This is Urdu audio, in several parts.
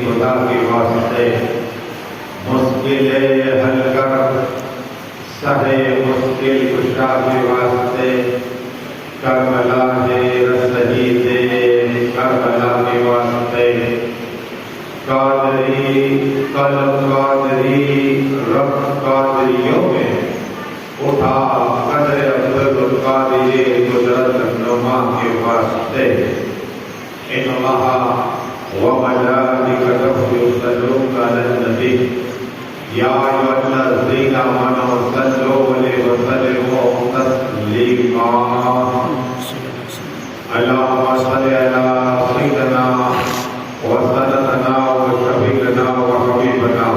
خدا کے واسطے مشکل حل کر، سہے مشکل کشا کے واسطے کربلا شہید کربلا کے واسطے قادری قلب قادری رب قادریوں میں اٹھا قدر عبدالقادر قدرت نما کے واسطے ان اللہ وملائکتہ یصلون علی النبی یا ایھا الذین آمنوا صلوا علیہ وسلموا تسلیما اللہم صل علی سیدنا وسندنا وشفیعنا وحبیبنا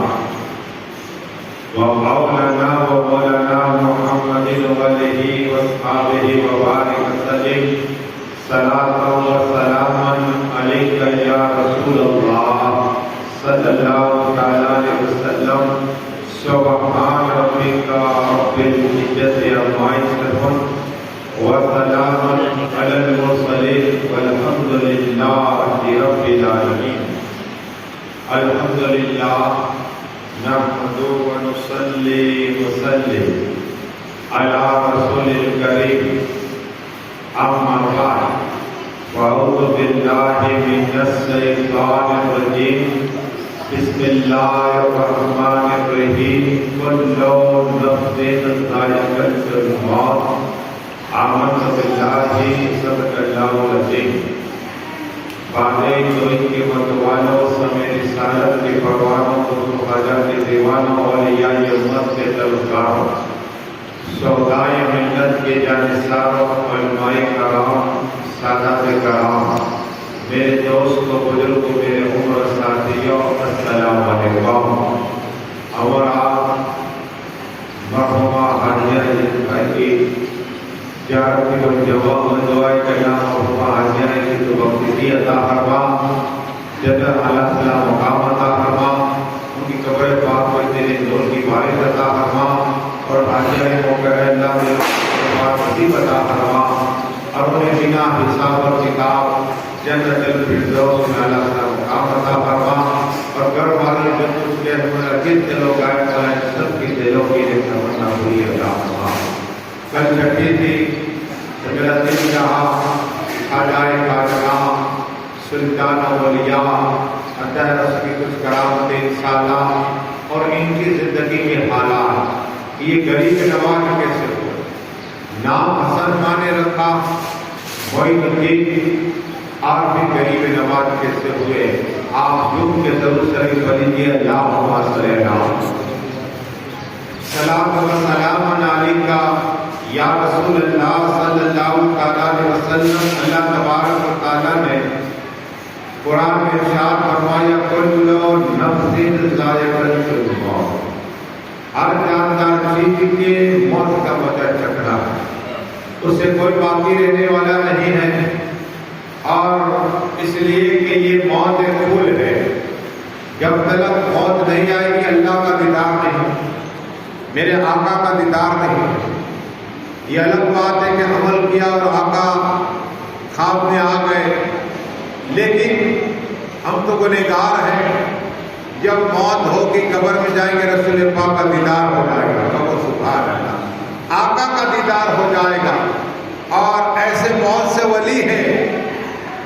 ومولانا محمد وآلہ وصحبہ وبارک وسلم صلاۃ و سلاما علیک یا رسول اللہ صلی اللہ تعالی علیہ وسلم سبحان ربک رب العزۃ عما یصفون وسلام علی المرسلین والحمد للہ رب العالمین۔ الحمد للہ نحمد و نصلی وسلم علی رسول الکریم اما بعد فاعوذ باللہ من الشیطان الرجیم بسم اللہ الرحمن الرحیم کل نفس ذائقۃ الموت آمنت باللہ صدق اللہ العظیم۔ باتیں تو ان کے متوالوں سمیت رسالت کے پروانوں کو خواجہ کے دیوانوں اولیاء امت کے طلبگاروں شہدائے ملت کے جانثاروں علماء کرام سادات کرام میرے دوستوں بزرگوں میرے عمر ساتھیوں السلام علیکم۔ اور آپ مرحومہ حاجیہ بھائی کی زیارت و جواب دعائے کلام مرحومہ حاجیہ کی تو بخششی عطا فرما، جنت اعلیٰ تعالیٰ مقام عطا فرما، ان کی قبر پاک پر تیرے نور کی بارش عطا فرما، اور حاجیہ موقع اللہ میں نصیب عطا فرما، اور انہیں بنا حساب اور کتاب جنت الفردوس میں اعلیٰ تعالیٰ مقام عطا فرما، اور گھر والے جب اس کے جن دلوں غائب کرائے سب کی دلوں کی تمنا پوری عطا فرما۔ کل چھٹی تھی تو میرا دل چاہا خواجہ خواجہ سلطان اولیاء عطا رس کی کچھ کرامتیں انشاءاللہ اور ان کی زندگی میں حالات، یہ غریب نواز کیسے ہو، نام حسن ماں نے رکھا معین الدین، اور بھی غریب نواز کیسے ہوئے، آپ یوم کے درود شریف پڑھیے اللہم صل علی سلام و سلام علیکہ یا رسول اللہ صلی اللہ علیہ وسلم۔ اللہ تبارک و تعالیٰ نے قرآن میں ارشاد فرمایا کل نفس ذائقۃ الموت، ہر جاندار چیز کے موت کا مزہ چکھنا ہے، اس سے کوئی باقی رہنے والا نہیں ہے، اور اس لیے کہ یہ موت ایک پھول ہے، جب تک موت نہیں آئے گی اللہ کا دیدار نہیں، میرے آقا کا دیدار نہیں۔ یہ الگ بات ہے کہ عمل کیا اور آقا خواب میں آ گئے، لیکن ہم تو گنہگار ہیں، جب موت ہوگی قبر میں جائیں گے رسول پاک کا دیدار ہو جائے گا، سبحان اللہ، آقا کا دیدار ہو جائے گا۔ اور ایسے بہت سے ولی ہیں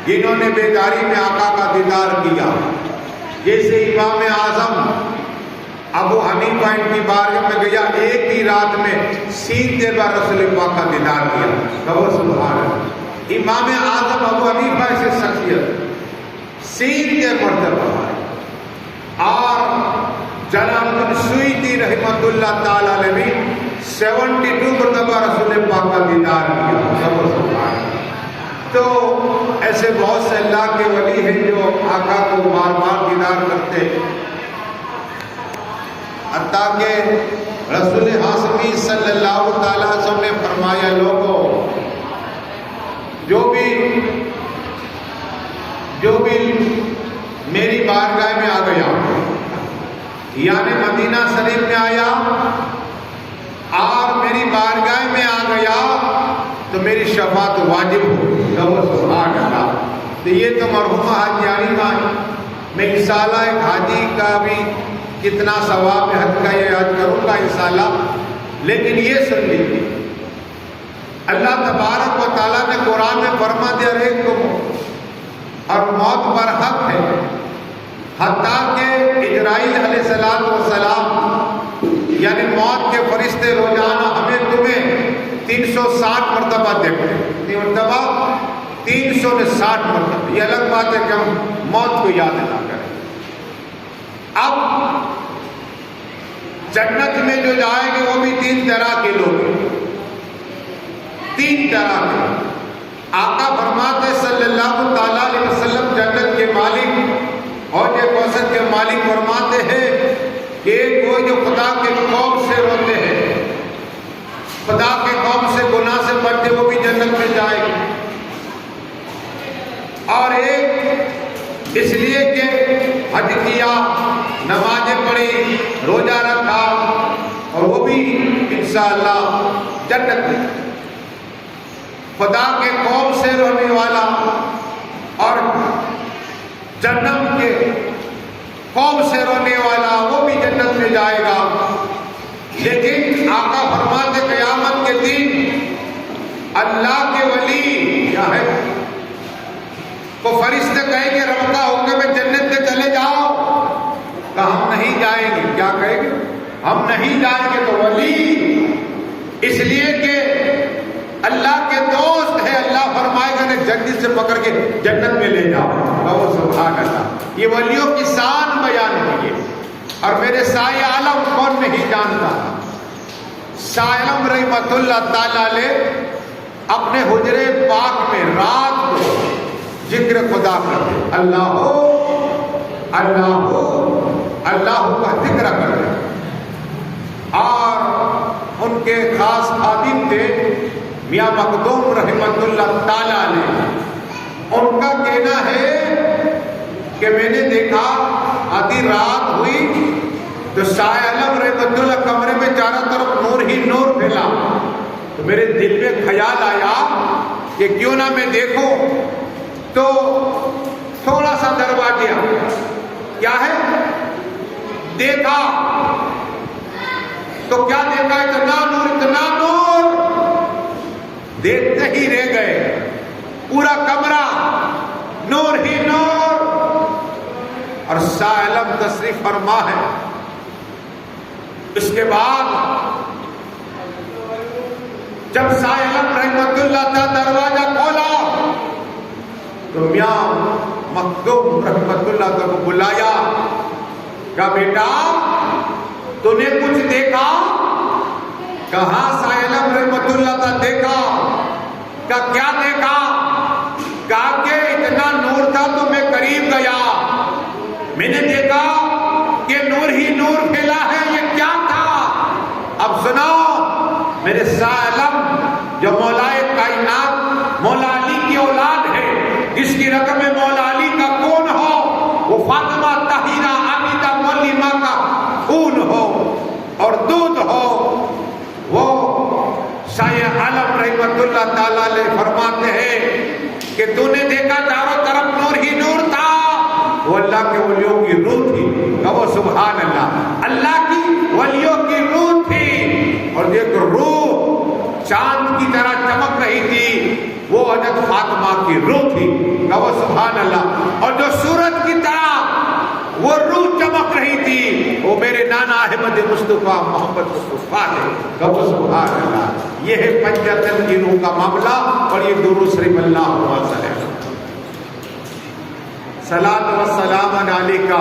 جنہوں نے بیداری میں آقا کا دیدار کیا، جیسے امام اعظم ابو حنیفہ ان کی بارگاہ میں گیا، ایک ہی رات میں 3 بار رسول پاک کا دیدار کیا، سبحان اللہ۔ امام اعظم ابو حنیفہ سے شخصیت 3 مرتبہ آئے، اور جلال الدین سیوطی رحمۃ اللہ تعالی علیہ نے 72 مرتبہ رسول پاک کا دیدار کیا، سبحان اللہ۔ تو ایسے بہت سے اللہ کے ولی ہیں جو آقا کو بار بار دیدار کرتے، حتیٰ کہ رسول ہاشمی صلی اللہ تعالی وسلم نے فرمایا لوگوں جو بھی میری بارگاہ میں آ گیا، یعنی مدینہ شریف میں آیا اور میری بارگاہ میں آ گیا تو میری شفاعت واجب ہو، سبحان اللہ۔ تو یہ تو مرحومہ حاجیانی ماں میں انشاءاللہ ایک حاجی کا بھی کتنا ثواب حج کا یہ یاد کروں گا انشاءاللہ، لیکن یہ سن لیجیے، اللہ تبارک و تعالیٰ نے قرآن میں فرما دیا ہر ایک کو اور موت پر حق ہے، حتیٰ کہ اجرائیل علیہ السلام یعنی موت کے فرشتے روزانہ ہمیں تمہیں 360 مرتبہ دیکھتے ہیں، کتنی مرتبہ؟ 360 مرتبہ۔ یہ الگ بات ہے کہ ہم موت کو یاد نہ کریں۔ اب جنت میں جو جائیں گے وہ بھی 3 طرح کے لوگ ہیں، 3 طرح کے۔ آقا فرماتے صلی اللہ تعالیٰ علیہ وسلم جنت کے مالک اور یہ کوثر کے مالک فرماتے ہیں کہ ایک وہ جو خدا کے خوف سے روتے ہیں، خدا کے خوف سے گناہ سے بچتے، وہ بھی جنت میں جائے گے، اور ایک اس لیے کہ حج کیا، نمازیں پڑھی، روزہ رکھا، اور وہ بھی انشاءاللہ جنت میں۔ خدا کے خوف سے رونے والا اور جنم کے خوف سے رونے والا وہ بھی جنت میں جائے گا۔ لیکن آقا فرماتے قیامت کے دن اللہ کے ولی کیا ہے، وہ فرشتے کہیں گے رب کا حکم ہے جنت میں چلے جاؤ، کہ ہم نہیں جائیں گے۔ کیا کہیں گے؟ ہم نہیں جائیں گے۔ تو ولی اس لیے کہ اللہ کے دوست ہے، اللہ فرمائے گا جنت سے پکڑ کے جنت میں لے جاؤ۔ وہ سبحان اللہ، یہ ولیوں کی شان بیان کی ہے۔ اور میرے شاہ عالم کون نہیں جانتا، شاہ عالم رحمت اللہ تعالی علیہ اپنے حجرے پاک میں رات کو ذکر خدا کرتے، اللہ ہو اللہ ہو اللہ ہو کا ذکر کرتے، اور ان کے خاص خادم تھے میاں مخدوم رحمت اللہ تعالی علیہ۔ ان کا کہنا ہے کہ میں نے دیکھا آدھی رات ہوئی تو شاہ عالم رحمت اللہ کمرے میں چاروں طرف نور ہی نور پھیلا، تو میرے دل میں خیال آیا کہ کیوں نہ میں دیکھوں، تو تھوڑا سا دروازہ کیا ہے دیکھا، تو کیا دیکھا؟ اتنا نور اتنا نور، دیکھتے ہی رہ گئے، پورا کمرہ نور ہی نور۔ اور شاہ عالم تشریف فرما ہے۔ اس کے بعد جب شاہ عالم رحمت اللہ کا دروازہ کھولا تو میاں مخدوم رحمت اللہ کو بلایا، کہا بیٹا تو نے کچھ دیکھا؟ کہا شاہ عالم رحمت اللہ کا دیکھا۔ کہا کیا دیکھا؟ کہا کہ اتنا نور تھا تو میں قریب گیا، میں نے دیکھا کہ نور ہی نور پھیلا ہے، یہ کیا تھا؟ اب سنو میرے شاہ عالم جو مولائے کائنات مولا علی کی اولاد ہے، جس کی رقم مولا علی کا کون ہو، وہ فاطمہ طاہرہ عابدہ معلمہ کا خون ہو اور دودھ ہو، وہ شاہ عالم رحمت اللہ تعالیٰ علیہ فرماتے ہیں کہ تو نے دیکھا چاروں طرف نور ہی نور تھا، وہ اللہ کے ولیوں کی روح تھی۔ کہو سبحان اللہ، اللہ کی ولیوں کی روح تھی، اور ایک روح چاند کی طرح چمک رہی تھی، وہ حضرت فاطمہ کی روح تھی۔ کہو سبحان اللہ، اور جو سورج کی طرح وہ روح چمک رہی تھی، وہ میرے نانا احمد مصطفیٰ محمد مصطفیٰ ہے۔ کہو سبحان اللہ۔ یہ ہے پنجتن کی روح کا معاملہ، اور یہ درود شریف اللہم صلی صلاۃ و سلام علیکہ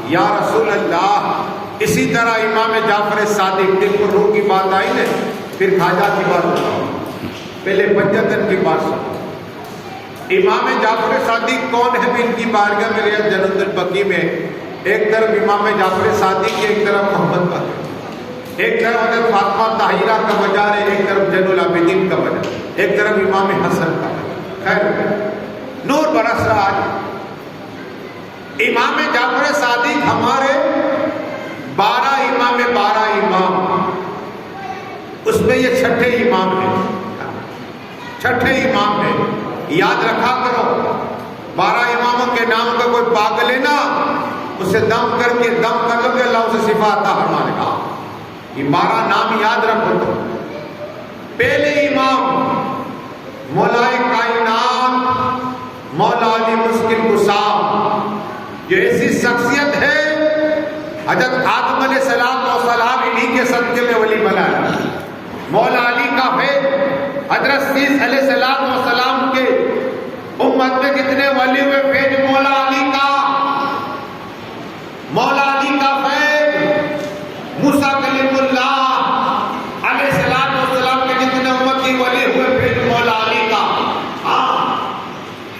یا رسول اللہ۔ اسی طرح امام جعفر صادق، دیکھو روح کی بات آئی نا، پھر خواجہ کی بات سنو، پہلے پنجتن کی بات سنو۔ امام جعفر صادق کون ہے؟ ان کی بارگاہ میں ریاض جنت البقیع میں ایک طرف امام جعفر صادق، ایک طرف محمد باقر، ایک طرف حضرت فاطمہ طاہرہ کا مزار ہے، ایک طرف زین العابدین کا مزار، ایک طرف امام حسن کا مزار۔ خیر نور برس رہا ہے۔ امام جعفر صادق ہمارے 12 امام، اس میں یہ چھٹے امام ہیں، چھٹے امام ہیں۔ یاد رکھا کرو، 12 اماموں کے نام کا کوئی پاگل ہے نا سے دم کر لو گے اللہ اسے شفا عطا فرمائے گا. یہ 12 نام یاد رکھو. تو پہلے امام مولائے کائنات مولا علی مشکل کشا، جو ایسی شخصیت ہے حضرت آدم علیہ السلام انہی کے صدقے میں ولی بنایا. مولا علی کا فیض حضرت سیس علیہ السلام کے امت میں جتنے ولی ہوئے فیض مولا علی کا فیض موسیٰ کلیم اللہ علیہ السلام کے جتنے امتی ولی ہوئے فیض مولا علی کا.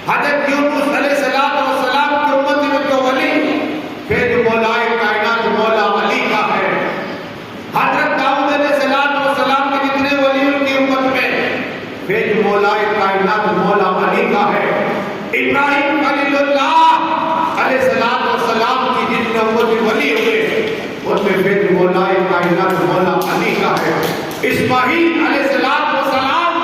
حضرت یونس علیہ السلام کی امت میں جو ولی فیض مولا کائنات مولا علی کا ہے. حضرت داؤد علیہ السلام کے جتنے ولی ان کی امت میں فیض مولا کائنات مولا علی کا ہے. ابراہیم خلیل اللہ علیہ السلام کی جتنے امتی ولی ہوئے ان میں فیض مولا کائنات مولا علی کا ہے. اسماعیل علیہ السلام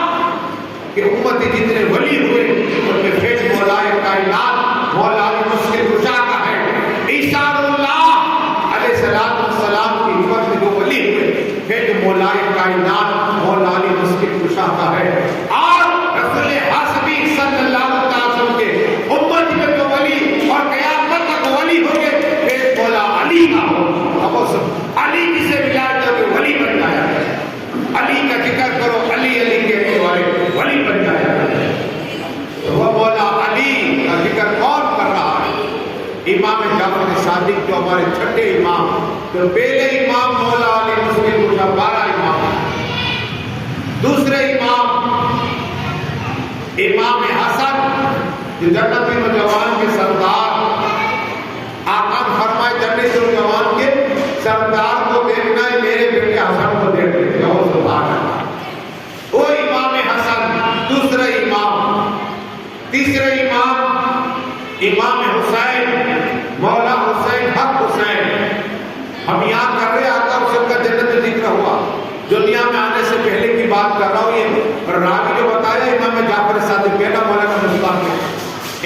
کہ امت جتنے ولی ہوئے ان میں فیض مولا کائنات مولا علی مشکل کشا کا ہے. عیسیٰ اللہ علیہ السلام کی امت میں جو ولی ہوئے فیض مولا کائنات مولا علی مشکل کشا کا ہے. اور رسول حاسبی صلی اللہ علیہ وسلم کے امت میں جو ولی اور قیامت تک ولی ہوں گے فیض مولا علی کا ہو. علی جسے ملا کر ولی بن جایا ہے. علی کا ذکر کرو علی کہنے والے ولی بن جایا ہے. وہ مولا علی کا ذکر کون کر رہا ہے؟ امام جعفر صادق جو ہمارے چھٹے امام، جو پہلے امام مولا علی مشکل کشا 12 امام. دوسرے امام حسن جو جنتی نوجوان کے سردار، آقا فرمائے جنتی نوجوان کے سردار کو دیکھنا ہے میرے بیٹے حسن کو دیکھنا ہے. وہ امام حسن. دوسرا امام. تیسرے امام حسین مولا حسین حق حسین. ہم یاد کر رہے آقا حسین کا جنت میں ذکر ہوا. دنیا میں آنے سے پہلے کی بات کر رہا ہوں. یہ راوی جو بتایا امام جعفر صادق کہنا مولانا مصطفیٰ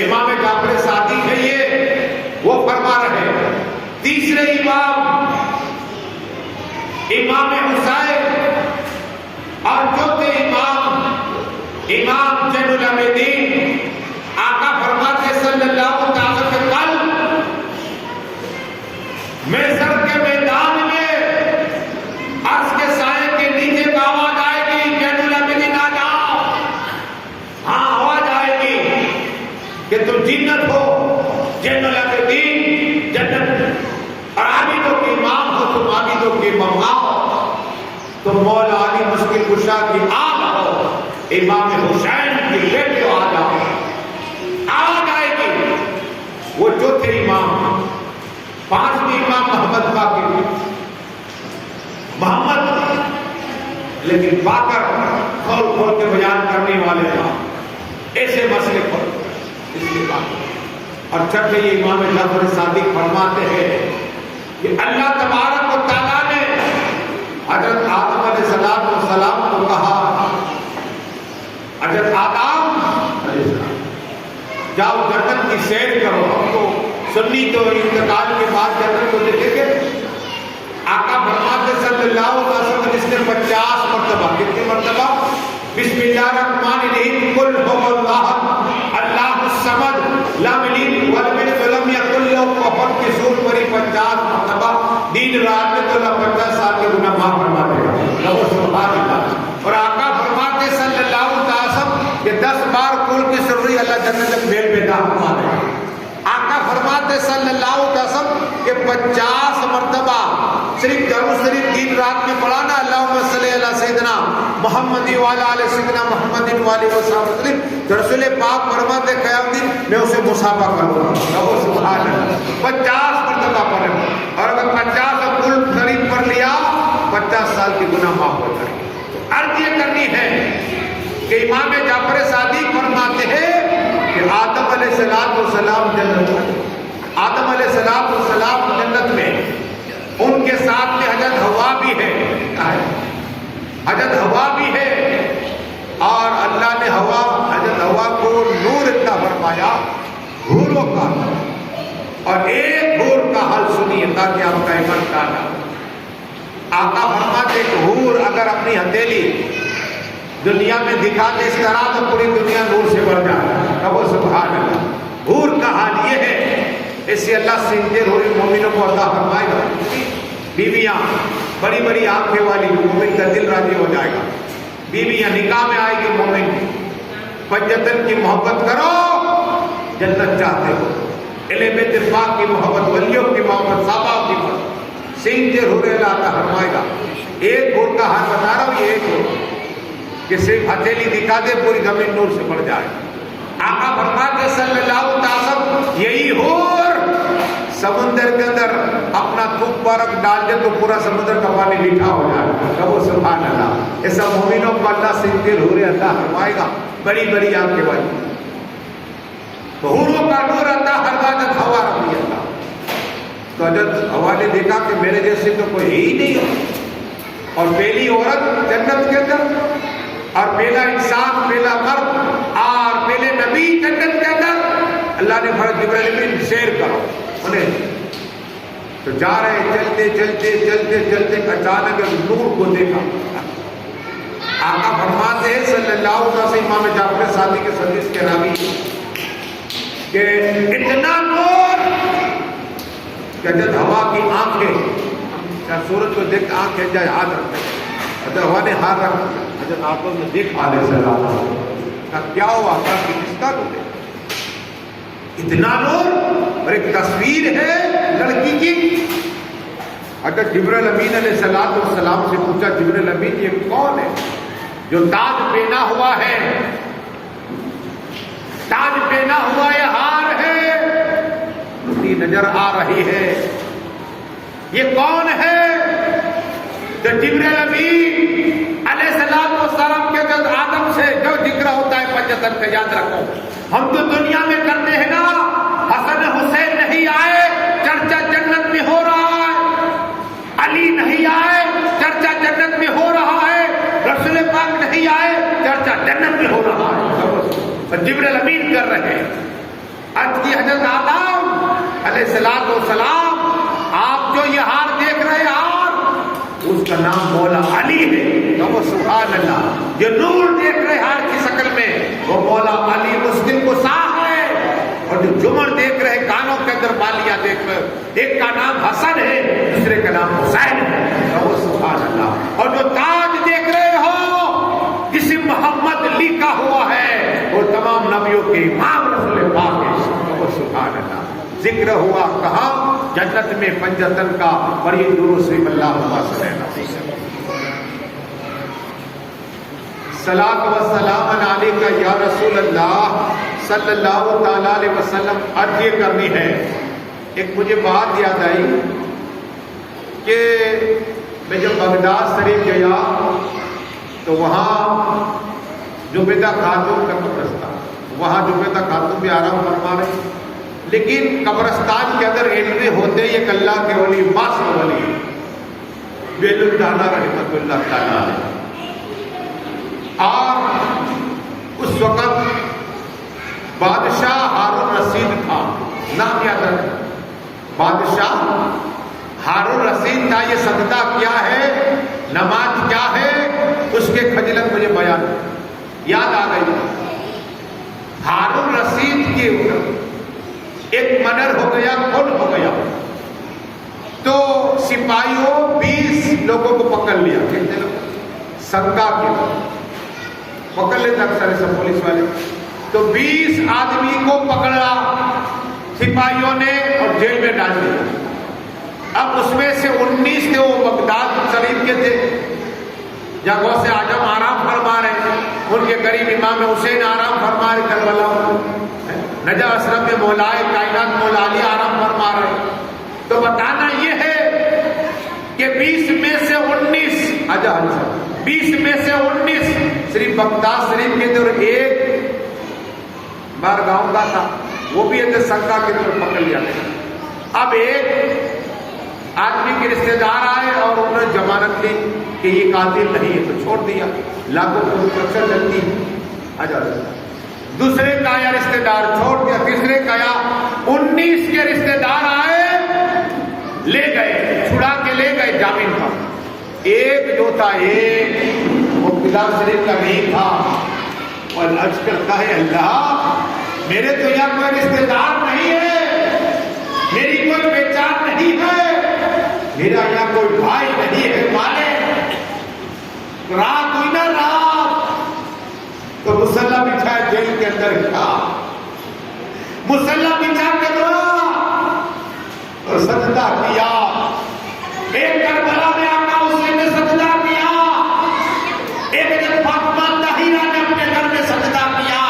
امام جعفر صادق ہے. یہ وہ فرما رہے ہیں. تیسرے امام حسین اور چوتھے امام زین العابدین. آقا فرماتے صلی اللہ علیہ وسلم کل محشر کے میدان میں عرش کے سائے کے نیچے کا آواز آئے گی زین العابدین آ جاؤ. ہاں آواز آئے گی کہ تم جنت ہو. زین العابدین جنت اور عابدوں کے امام ہو. تم عابدوں کے امام ہو. تو مولا علی مشکل کشا کی آگ ہو. امام حسین کی بیٹے آ جاؤ. آواز آئے گی. وہ چوتھے امام. 5ویں امام محمد باقر. محمد لیکن باقر کھول کھول کے بیان کرنے والے تھا. ایسے مسئلے پر اس لیے بات. اور چھٹے یہ امام جعفر صادق فرماتے ہیں کہ اللہ تبارک و تعالیٰ نے حضرت آدم علیہ السلام کو کہا حضرت آدم علیہ السلام جاؤ جنت کی سیر کرو. ہم کو سنی تو انتقال کے بعد جنت کو دیکھیں گے. آقا فرماتے صلی اللہ علیہ وسلم جس نے 50 مرتبہ کتنی مرتبہ بسم اللہ الرحمن الرحیم قل هو اللہ اللہ الصمد لم یلد ولم یولد ولم یکن له کفوا احد کی سورت پڑھی 50 مرتبہ دن رات میں تو اللہ 50 سال کے گناہ معاف فرما دے گا. سبحان اللہ. اور آقا فرماتے صلی اللہ علیہ وسلم کہ 10 بار قل کی سری اللہ جنت تک میل بیدا فرما دے گا. آقا فرماتے صلی اللہ علیہ وسلم کہ 50 مرتبہ صرف درود شریف دن رات میں پڑھانا اللہم صلی علی سیدنا محمد وعلی آل سیدنا محمد وعلی وسلم. رسول پاک فرماتے قیامت دن میں اسے مصافحہ کروں گا. سبحان اللہ. 50 مرتبہ پڑھیں. اور اگر 50 قل شریف پڑھ لیا 50 سال کی گناہ معاف ہو جائے. عرض یہ کرنی ہے کہ امام جعفر صادق فرماتے ہیں کہ آدم علیہ السلام جنت میں. آدم علیہ السلام جنت میں. ان کے ساتھ میں حضرت حوا بھی ہے. حضرت حوا بھی ہے. اور اللہ نے حضرت حوا کو نور اتنا فرمایا حوروں کا. اور ایک حور کا سنیے تاکہ آپ کا ایمان کاٹا۔ آقا فرماتے کہ حور اگر اپنی ہتھیلی دنیا میں دکھاتے اس طرح تو پوری دنیا نور سے بھر جائے۔ کہو سبحان اللہ۔ حور کا حال یہ ہے، اس سے اللہ سنجر ہو رہے مومنوں کو عطا فرمائے گا۔ بیویاں بڑی بڑی آنکھیں والی، مومن کا دل راضی ہو جائے گا۔ بیویاں نکاح میں آئے گی مومن کی، پنجتن کی محبت کرو جنت چاہتے ہو، اہل بیت پاک کی محبت، ولیوں کی محبت، صحابہ کی محبت، سنجر ہو رہے اللہ عطا فرمائے گا۔ ایک حور کا حال بتا رہا ہوں، یہ ایک حور کہ صرف ہتھیلی دکھا دے پوری زمین نور سے بھر جائے۔ آقا فرماتے صلی اللہ علیہ وسلم یہی حور سمندر کے اندر اپنا تھوک پارک ڈال دے تو پورا سمندر کا پانی میٹھا ہو جائے۔ کہو سبحان اللہ۔ ایسا مومنوں کو اللہ سنجر ہو رہے اللہ فرمائے گا، بڑی بڑی آنکھیں والی۔ تو حوروں کا نور اللہ ہر وقت ہوا رکھی اللہ۔ تو حضرت ہوا نے دیکھا کہ میرے جیسے تو کوئی ہی نہیں ہو، اور پہلی عورت جنت کے اندر، اور پہلا انسان، پہلا مرد اور پہلے نبی جنت کے اندر۔ اللہ نے فرمایا جبرائیل امین سیر کرو انہیں۔ تو جا رہے چلتے چلتے چلتے چلتے اچانک نور کو دیکھا۔ آقا فرماتے ہیں صلی اللہ علیہ وسلم، امام جعفر صادق کے حدیث کے راوی، کہ اتنا نور کہ جب ہوا کی آنکھیں سورج کو دیکھ آنکھیں جائے ہاتھ رکھتے، حضرت ہوا نے ہاتھ رکھا، حضرت آنکھوں نے دیکھا علیہ السلام، کہا کیا ہوا؟ کہا کہ کس کا نور ہے؟ اتنا نور، اور ایک تصویر ہے لڑکی کی۔ حضرت جبرائیل امین علیہ السلام سے پوچھا، جبرائیل امین یہ کون ہے جو تاج پہنا ہوا ہے؟ تاج پہنا ہوا یہ ہار ہے، اسی نظر آ رہی ہے، یہ کون ہے؟ تو جبرائیل امین علیہ السلام کے جب آدم سے جو ذکر ہوتا ہے پنجتن کا یاد رکھو۔ ہم تو دنیا میں کرتے ہیں نا، حسن حسین نہیں آئے چرچا جنت میں ہو رہا ہے، علی نہیں آئے چرچا جنت میں ہو رہا ہے، رسول پاک نہیں آئے چرچا جنت میں ہو رہا ہے، جبرائیل امین کر رہے ہیں۔ آج کی حضرت آدم علیہ السلام، آپ جو یہ ہار دیکھ رہے ہار، اس کا نام مولا علی ہے۔ وہ سبحان اللہ، جو نور دیکھ رہے ہار کی شکل میں وہ مولا علی مسلم کو صاح ہے، اور جو جمر دیکھ رہے کانوں کے اندر بالیاں دیکھ رہے، ایک کا نام حسن ہے دوسرے کا نام حسین ہے۔ وہ سبحان اللہ، اور جو تاج دیکھ رہے ہو جس محمد لکھا ہوا ہے وہ تمام نبیوں کے امام رسول پاک ہے۔ وہ سبحان اللہ، ذکر ہوا کہاں؟ جنت میں پنجتن کا، بڑی درود سے اللہ صلاۃ و سلام علیکہ یا رسول اللہ صلی اللہ تعالی علیہ وسلم۔ عرض یہ کرنی ہے، ایک مجھے بات یاد آئی کہ میں جب بغداد شریف گیا تو وہاں جبیدہ خاتون کا قبرستان، وہاں جبیدہ خاتون بھی آرام فرما رہے، لیکن قبرستان کے اندر انٹری ہوتے ہی ایک اللہ کے ولی، معصوم ولی بیل الدانا رحمۃ اللہ تعالیٰ علیہ، اور اس وقت بادشاہ ہارون رشید تھا، نام یاد رکھنا، بادشاہ ہارون رشید تھا۔ یہ سجدہ کیا ہے، نماز کیا ہے، اس کے خجلت مجھے بیان یاد آ گئی۔ ہارون رشید کے ایک منر ہو گیا، خون ہو گیا، تو سپاہیوں 20 لوگوں کو پکڑ لیا، کتنے لوگ؟ سنکا کے پکڑ لیتے اکثر سب پولیس والے، تو 20 آدمی کو پکڑا سپاہیوں نے اور جیل میں ڈال دیا۔ اب اس میں سے 19 تھے وہ بغداد شریف کے تھے، جب غوث اعظم آرام فرما رہے، ان کے قریب امام حسین آرام فرما رہے کربلا، نجا اشرف میں مولائے کائنات مولا علی آرام فرما رہے۔ تو بتانا یہ ہے کہ 20 میں سے 19 صرف بغداد شریف کے اندر ایک بار گاؤں کا تھا، وہ بھی اندر سنکا کے طور پکڑ لیا گیا۔ اب ایک آدمی کے رشتے دار آئے اور انہوں نے ضمانت لی کہ یہ قاتل نہیں ہے، تو چھوڑ دیا، لاکھوں کنسٹرکشن چلتی ہے۔ دوسرے کا یا رشتے دار چھوڑ دیا، تیسرے کا یا 19 کے رشتے دار آئے لے گئے، چھڑا کے لے گئے جامن پر۔ ایک جو تھا ایک وہ قلعہ شریف کا نہیں تھا، اور عرض کرتا ہے اللہ میرے تو یہاں کوئی رشتے دار نہیں ہے، میری کوئی پہچان نہیں ہے، میرا یہاں کوئی بھائی نہیں ہے مالک۔ رات ہوئی نا رات، تو مسلح بچھایا جیل کے اندر گیا، مسلح بچھا کے رویا اور سجدہ کیا۔ ایک کربلا میں آقا حسین نے سجدہ کیا، ایک جب فاطمہ طاہرہ نے اپنے گھر میں سجدہ کیا،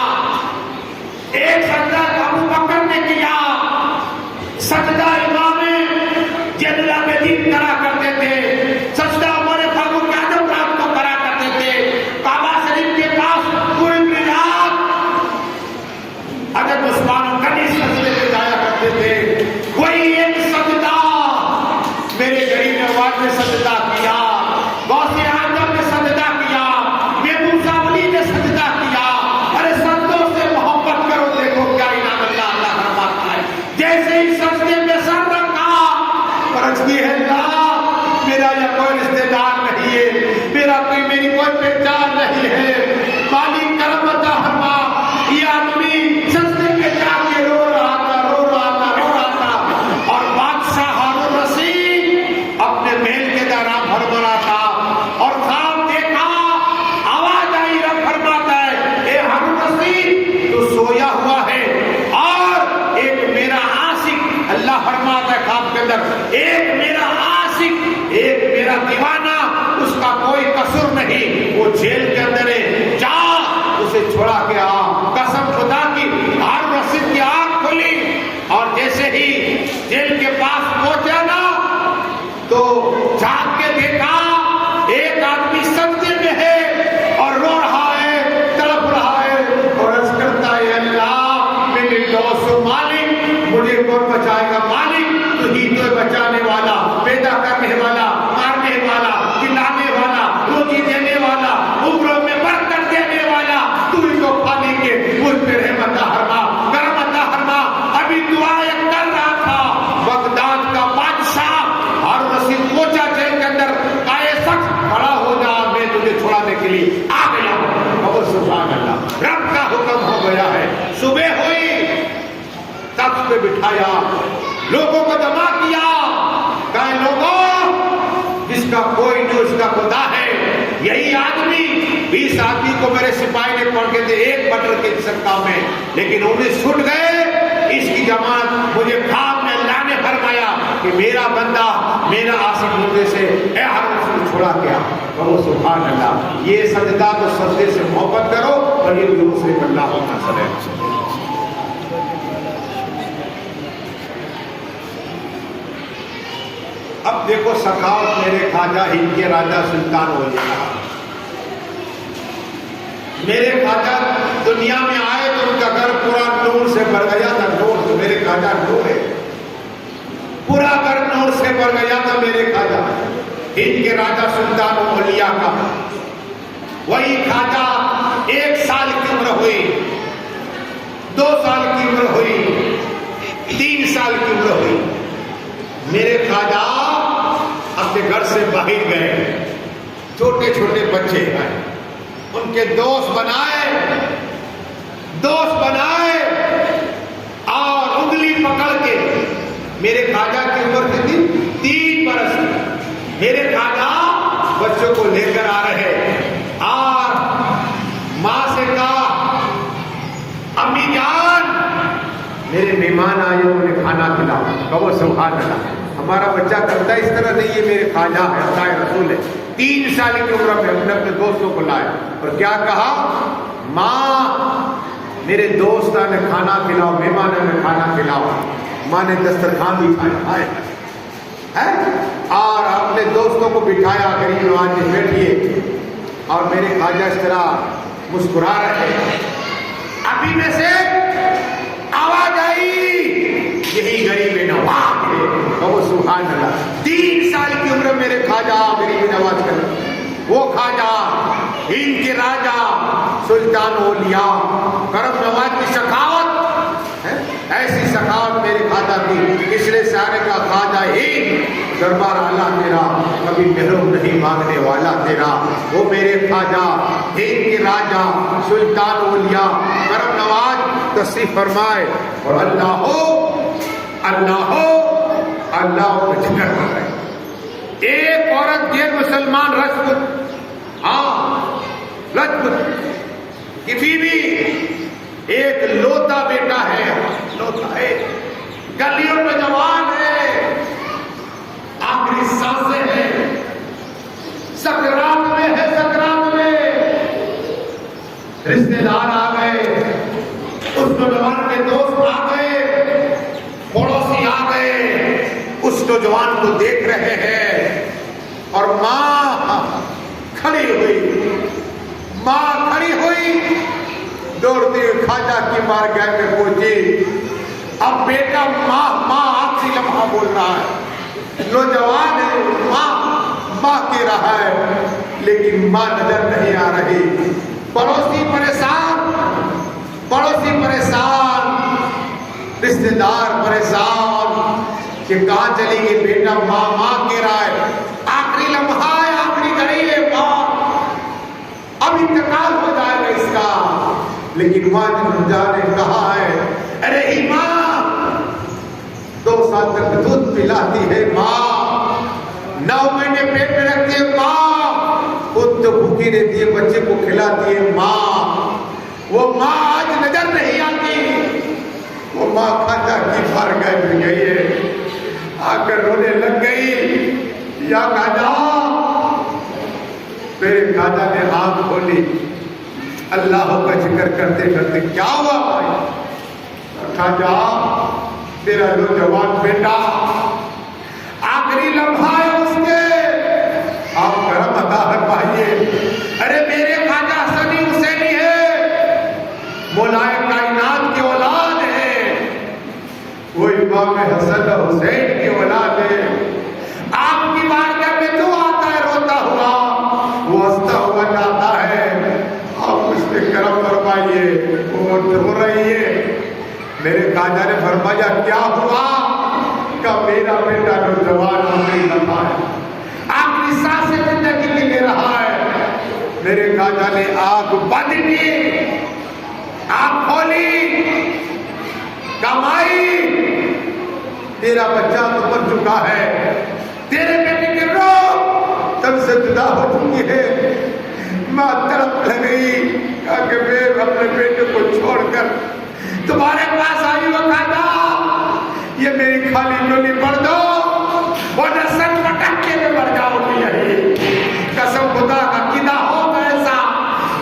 ایک سجدہ ابو بکر نے کیا۔ سجدہ امام زین العابدین کرا کرتے تھے، سجدہ عمر فاروق اعظم رات کو کرا کرتے تھے۔ کعبہ شریف کے پاس پوری رات حضرت عثمان غنی سجدے پہ جایا کرتے تھے۔ وہی ایک سجدہ میرے غریب نواز نے سجدہ کیا، غوث اعظم نے سجدہ کیا، موسیٰ ولی نے سجدہ کیا۔ ارے سجدوں سے محبت کرو، دیکھو کیا انعام اللہ فرماتا ہے۔ جیسے ہی سجدے میں سر رکھا اور عرض کی ہے اللہ میرا یہ کوئی رشتے دار نہیں ہے، میری کوئی پہچان نہیں ہے، مالک کرم عطا فرما۔ یہ آدمی سجدے میں جا کے رو رہا تھا اور بادشاہ ہارون رشید اپنے محل کے دوران بھربھرا تھا اور خواب دیکھا، آواز آئی، رب فرماتا ہے اے ہارون رشید تو سویا ہوا ہے، اور ایک میرا عاشق، اللہ فرماتا ہے خواب کے اندر، ایک میرا عاشق، ایک میرا دیوانہ، اس کا کوئی قصور نہیں، وہ جیل کے اندر ہے، جا اسے چھوڑا کے آ۔ قسم خدا کی ہارون رشید کی آنکھ کھلی اور جیسے ہی جیل کے پاس پہنچا نا تو جھانک کے دیکھا ایک آدمی سجدے میں ہے اور رو رہا ہے، تڑپ رہا ہے اور عرض کرتا ہے اللہ میرے دوست مالک مجھے کون بچائے گا؟ مالک تو ہی تو بچانے والا، پیدا کرنے والا، مارنے والا، کھلانے والا، روزی دینے والا، عمروں میں برکت دینے والا، تو ہی تو خالی کے مجھ پہ رحمت فرما، کرم عطا فرما۔ ابھی دعائیں کر رہا تھا، بغداد کا بادشاہ ہارون رشید پہنچا جیل کے اندر، کہا اے شخص کھڑا ہو جا، میں تجھے چھڑانے کے لیے آ گیا ہوں۔ اور سبحان اللہ، رب کا حکم ہو گیا ہے۔ صبح ہوئی، تخت پہ بٹھایا، لوگوں کو جمع کیا، کہا لوگوں جس کا کوئی نہیں اس کا خدا ہے، یہی آدمی 20 آدمی کو میرے سپاہی نے پکڑ کے دے ایک بٹر کے سکتا میں، لیکن انہیں چھوٹ گئے، اس کی جماعت مجھے خواب میں اللہ نے فرمایا کہ میرا بندہ میرا عاشق مردے سے اے ہارون رشید چھوڑا گیا۔ کہو سبحان اللہ۔ یہ سجدہ تو سجدے سے محبت کرو اور یہ دوسرے پر اللہ ہونا سلے۔ اب دیکھو سخاوت میرے خواجہ ہند کے راجہ سلطان اولیاء، میرے خواجہ دنیا میں آئے تو ان کا گھر پورا نور سے بھر گیا تھا، نور تو میرے خواجہ نور ہے، پورا گھر نور سے بھر گیا تھا میرے خواجہ ہند کے راجہ سلطان اولیاء کا۔ وہی خواجہ 1 سال کی عمر ہوئی، 2 سال کی عمر ہوئی، 3 سال کی عمر ہوئی، میرے خواجہ اپنے گھر سے باہر گئے، چھوٹے چھوٹے بچے آئے، ان کے دوست بنائے اور انگلی پکڑ کے، میرے خواجہ کی عمر تھی 3 برس، میرے خواجہ بچوں کو لے کر آ رہے اور ماں سے کہا امی جان میرے مہمان آئے انہیں کھانا کھلاؤ۔ کہو سبحان اللہ۔ ہمارا بچہ کرتا اس طرح نہیں، یہ میرے خواجہ ہے، اللہ رسول ہے، 3 سال کی عمر میں اپنے دوستوں کو لائے اور کیا کہا، ماں میرے دوستوں نے کھانا کھلاؤ، مہمانوں نے کھانا کھلاؤ۔ ماں نے دسترخوان بچھایا ہے اور اپنے دوستوں کو بٹھایا، غریب نواز جی بیٹھیے، اور میرے خواجہ اس طرح مسکرا رہے ہیں۔ ابھی میں سے آواز آئی، یہی غریب نواز ہے۔ کہو سبحان اللہ۔ 3 سال کی عمر میرے خواجہ غریب نواز کر، وہ خواجہ ہند کے راجہ سلطان اولیاء، کرم نواز کی سخاوت ہے، ایسی سخاوت میرے خواجہ کی۔ پچھلے سارے کا خواجہ ہند دربار آلہ تیرا، کبھی محروم نہیں مانگنے والا تیرا۔ وہ میرے خواجہ دین کے راجہ سلطان اولیاء کرم نواز تشریف فرمائے، اور اللہ ہو کا ذکر کر رہے۔ ایک عورت غیر مسلمان رجپوت، رجپوت کی بیوی، ایک لوتا بیٹا ہے، لوتا ہے، گلیوں میں جوان ہے، آخری سانسیں ہیں، سکرات میں ہے، سکرات میں رشتے دار آ گئے، اس نوجوان کے دوست آ گئے، پڑوسی آ گئے، اس نوجوان کو دیکھ رہے ہیں، اور ماں کھڑی ہوئی دوڑتی خواجہ کی بارگاہ میں پہنچی۔ اب بیٹا ماں آخری لمحہ بول رہا ہے، نوجوان ہے، ماں کہہ رہا ہے، لیکن ماں نظر نہیں آ رہی۔ پڑوسی پریشان، رشتے دار پریشان کہ کہاں چلی گئی بیٹا، ماں کہہ رہا ہے، آخری لمحہ ہے، آخری گھڑی ہے، ماں اب انتقال ہو جائے گا اس کا۔ لیکن ماں نے کہا ہے، ارے ماں 2 سال تک دودھ پلاتی ہے، ماں 9 مہینے پیٹ میں رکھتی ہے، ماں خود تو بھوکی رہتی ہے، بچے کو کھلاتی ہے، ماں وہ ماں آج نظر نہیں آتی۔ وہ ماں خواجہ کی بارگاہ میں گئی ہے، آ کر رونے لگ گئی، یا خواجہ۔ میرے خواجہ نے آنکھ کھولی، اللہ کا ذکر کرتے کرتے، کیا ہوا بھائی؟ خواجہ تیرا نوجوان بیٹا آخری لمحہ ہے اس کے، آپ کرم عطا فرمائیے۔ ارے میرے خواجہ حسنی حسینی ہے، مولائے کائنات کی اولاد ہے، وہ امام حسن حسین کی اولاد ہے۔ آپ کی بارگاہ میں جو آتا ہے روتا ہوا، وہ ہنستا ہوا جاتا ہے، آپ اس پہ کرم فرمائیے۔ وہ رو رہی ہے۔ میرے خواجہ نے فرمایا، کیا ہوا؟ کہ میرا بیٹا نوجوان آخری لمحہ ہے، آخری سانسیں زندگی کی لے رہا ہے۔ میرے خواجہ نے آنکھ بند کی، آنکھ کھولی، کمائی تیرا بچہ تو مر چکا ہے، تیرے بیٹے کی روح تب سے جدا ہو چکی ہے۔ ماں تڑپ لگئی، کہا کہ میں اپنے بیٹے کو چھوڑ کر تمہارے پاس آئی ہو خواجہ، یہ میری خالی جولی بڑھ دو، ورنہ سر پٹک کے میں مر جاؤ گی۔ یہی قسم خدا کا عقیدہ ہو ایسا،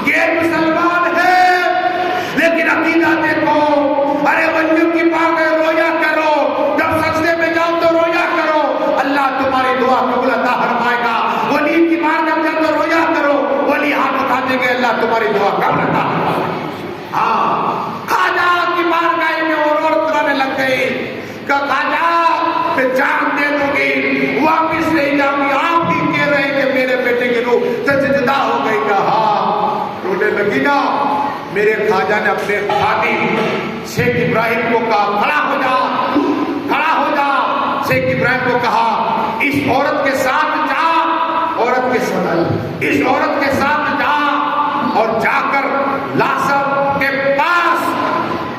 غیر مسلمان ہے لیکن عقیدہ دیکھو۔ ارے ولیوں کی بارگاہ رویا کرو، جب سجدے میں جاؤ تو رویا کرو، اللہ تمہاری دعا قبول عطا فرمائے گا۔ ولی کی بارگاہ میں جاؤ تو رویا کرو، ولی ہاتھ اٹھا دیں گے، اللہ تمہاری دعا قبول عطا فرمائے گا۔ ہاں، خواجہ کی بارگاہ میں اور رونے لگ گئی کہ خواجہ میں جان دے دوں گی، واپس نہیں جاؤں گی، آپ ہی کہہ رہے کہ میرے بیٹے کی روح سجدہ ہو گئی۔ کہا رونے لگی نا۔ میرے خواجہ نے اپنے خادم شیخ ابراہیم کو کہا، کھڑا ہو جا، کھڑا ہو جا۔ شیخ ابراہیم کو کہا، اس عورت کے ساتھ جا، عورت کے ساتھ، اس عورت کے ساتھ جا، اور جا کر لاسر کے پاس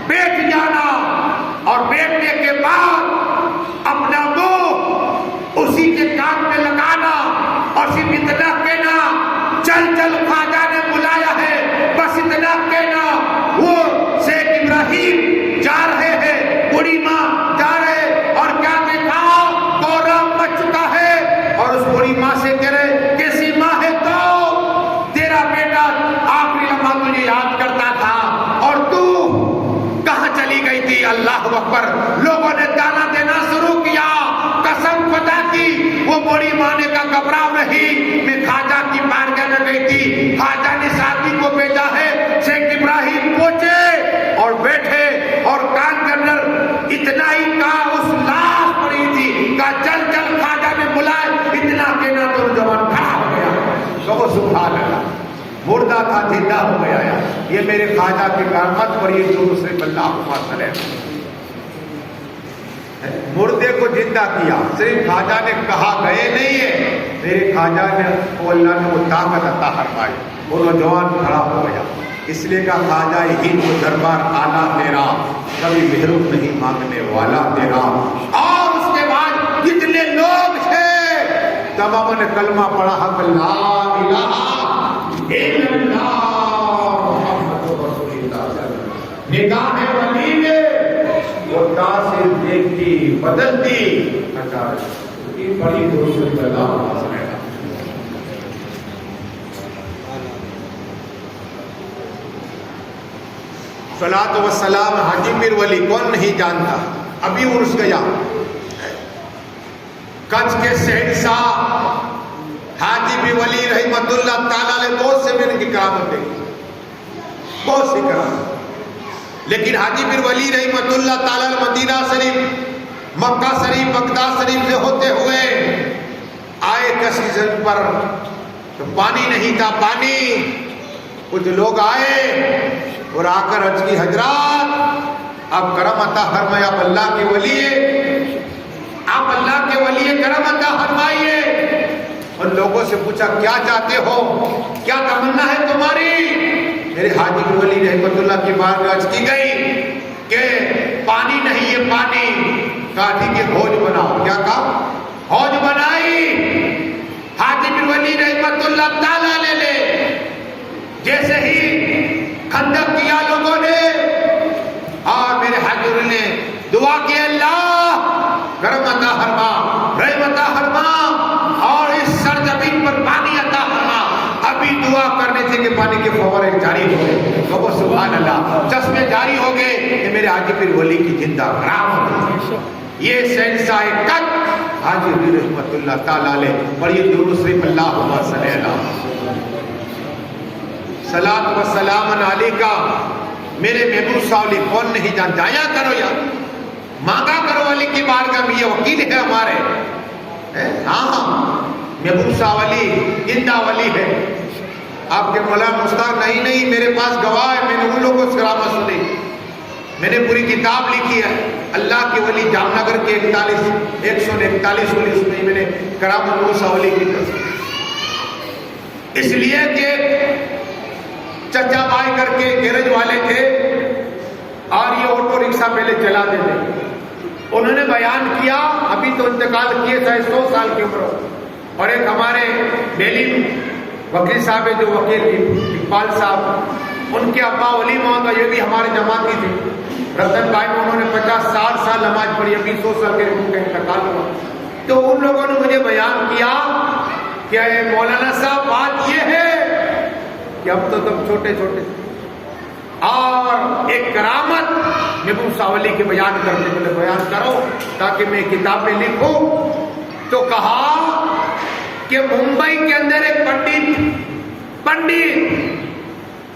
بیٹھ جانا، اور بیٹھنے کے بعد اپنا منہ اسی کے کان میں لگانا، اور صرف اتنا کہنا، چل چل خواجہ نے بلایا ہے، بس اتنا کہنا۔ وہ شیخ ابراہیم جا رہے ہیں، بوڑھی ماں جا رہے، اور کیا دیکھا؟ کوہرام مچ چکا ہے، اور اس بوڑھی ماں سے کہہ رہے، کیسی ماں ہے تو تیرا بیٹا آخری لمحہ تجھے یاد کرتا تھا، اور تو کہاں چلی گئی تھی؟ اللہ اکبر۔ لوگوں نے گانا دینا شروع کیا، قسم خدا کی وہ بڑی ماں نے کہا گھبراؤ نہیں، میں خواجہ کی بارگاہ میں گئی تھی، خواجہ نے ساتھی کو بھیجا ہے۔ شیخ ابراہیم پہنچے اور بیٹھے، اور کان کے اندر اتنا ہی کہا، اس لاش پڑی تھی، کہا چل چل خواجہ نے بلائے، اتنا کہنا تو نوجوان کھڑا ہو گیا۔ کہو سبحان اللہ، مردہ تھا زندہ ہو گیا۔ یہ میرے خواجہ کی کرامت، اور یہ جو اسے اللہ کو فاصل ہے۔ مردے کو زندہ کیا. صرف خواجہ نے کہا گئے نہیں ہے, میرے خواجہ نے کو اللہ نے وہ طاقت عطا فرمائی, وہ نوجوان کھڑا ہو گیا. اس لیے کا خواجہ ہند کو دربار آلہ تیرا, کبھی محروم نہیں مانگنے والا تیرا. اور اس کے بعد جتنے لوگ تھے تمام نے کلمہ پڑھا, حق لا الہ الا اللہ محمد رسول اللہ. نگاہ ولی نے وہ تاثیر دیکھتی بدلتی اچانک کی بڑی درست اللہ صلاۃ و سلام. حاجی پیر ولی کون نہیں جانتا, ابھی عرس گیا. کچھ کے شہنشاہ حاجی پیر ولی رحمت اللہ تعالیٰ نے بہت سے میں نے کی کرامت دیکھی, بہت سی کرامت. لیکن حاجی پیر ولی رحمت اللہ تعالیٰ مدینہ شریف, مکہ شریف, بغداد شریف سے ہوتے ہوئے آئے کا سیزن پر تو پانی نہیں تھا. پانی کچھ لوگ آئے اور آ کر عرض کی حضرات آپ کرم عطا فرمائے, آپ اللہ کے ولی ہیں, آپ اللہ کے ولی ہیں, کرم عطا فرمائیے. اور لوگوں سے پوچھا کیا چاہتے ہو, کیا تمنا ہے تمہاری؟ میرے حاجی پیر ولی رحمت اللہ کی بات عرض کی گئی کہ پانی نہیں ہے, پانی کاٹھی کے حوض بناؤ. کیا کہا؟ حوض بنائی. حاجی پیر ولی رحمت اللہ تعالیٰ لے جیسے ہی خندق کیا لوگوں نے, اور میرے حضور نے دعا کی اللہ کرم عطا فرما, رحم عطا فرما, اور اس سرزمین پر پانی عطا فرما. ابھی دعا کرنے سے کہ پانی کے فوارے جاری ہو گئے, کہو سبحان اللہ, چشمے جاری ہو گئے. کہ میرے حاجی پیر ولی کی زندہ کرامت. یہ شہنشاہ کچھ حاجی پیر رحمت اللہ تعالیٰ علیہ. پڑھیے درود شریف, اللہم صلی اللہ صلاۃ و سلام علیکہ. میرے محبوب صاحب علی کون نہیں جان, جایا کرو یار, مانگا کرو علی کی بارگاہ میں, یہ وکیل ہے ہمارے. ہاں محبوب صاحب علی زندہ ولی ہے. آپ کے مولانا مشتاق نہیں, میرے پاس گواہ ہے, میں نے ان لوگوں سے کرامت سنی, میں نے پوری کتاب لکھی ہے اللہ کے ولی جام نگر کے 141 ولی, اس میں نے کرامت محبوب صاحب علی کی تصویر. اس لیے کہ چچا بھائی کر کے گیرج والے تھے اور یہ آٹو رکشہ پہلے چلاتے تھے. انہوں نے بیان کیا, ابھی تو انتقال کیے تھے 100 سال کی عمر. اور ایک ہمارے دہلی وکیل صاحب ہے جو وکیل اقبال صاحب, ان کے ابا ولی محمد, یہ بھی ہمارے جماعتی تھے. رتن بھائی میں انہوں نے 50 سال نماز پڑھی, ابھی 100 سال کے ان کا انتقال ہوا. تو ان لوگوں نے مجھے بیان کیا کہ مولانا صاحب بات یہ ہے کہ اب تو تم چھوٹے چھوٹے, اور ایک کرامت محبوب صاحب علی کے بیان کرنے کے لیے بیان کرو تاکہ میں کتاب میں لکھوں. تو کہا کہ ممبئی کے اندر ایک پنڈت,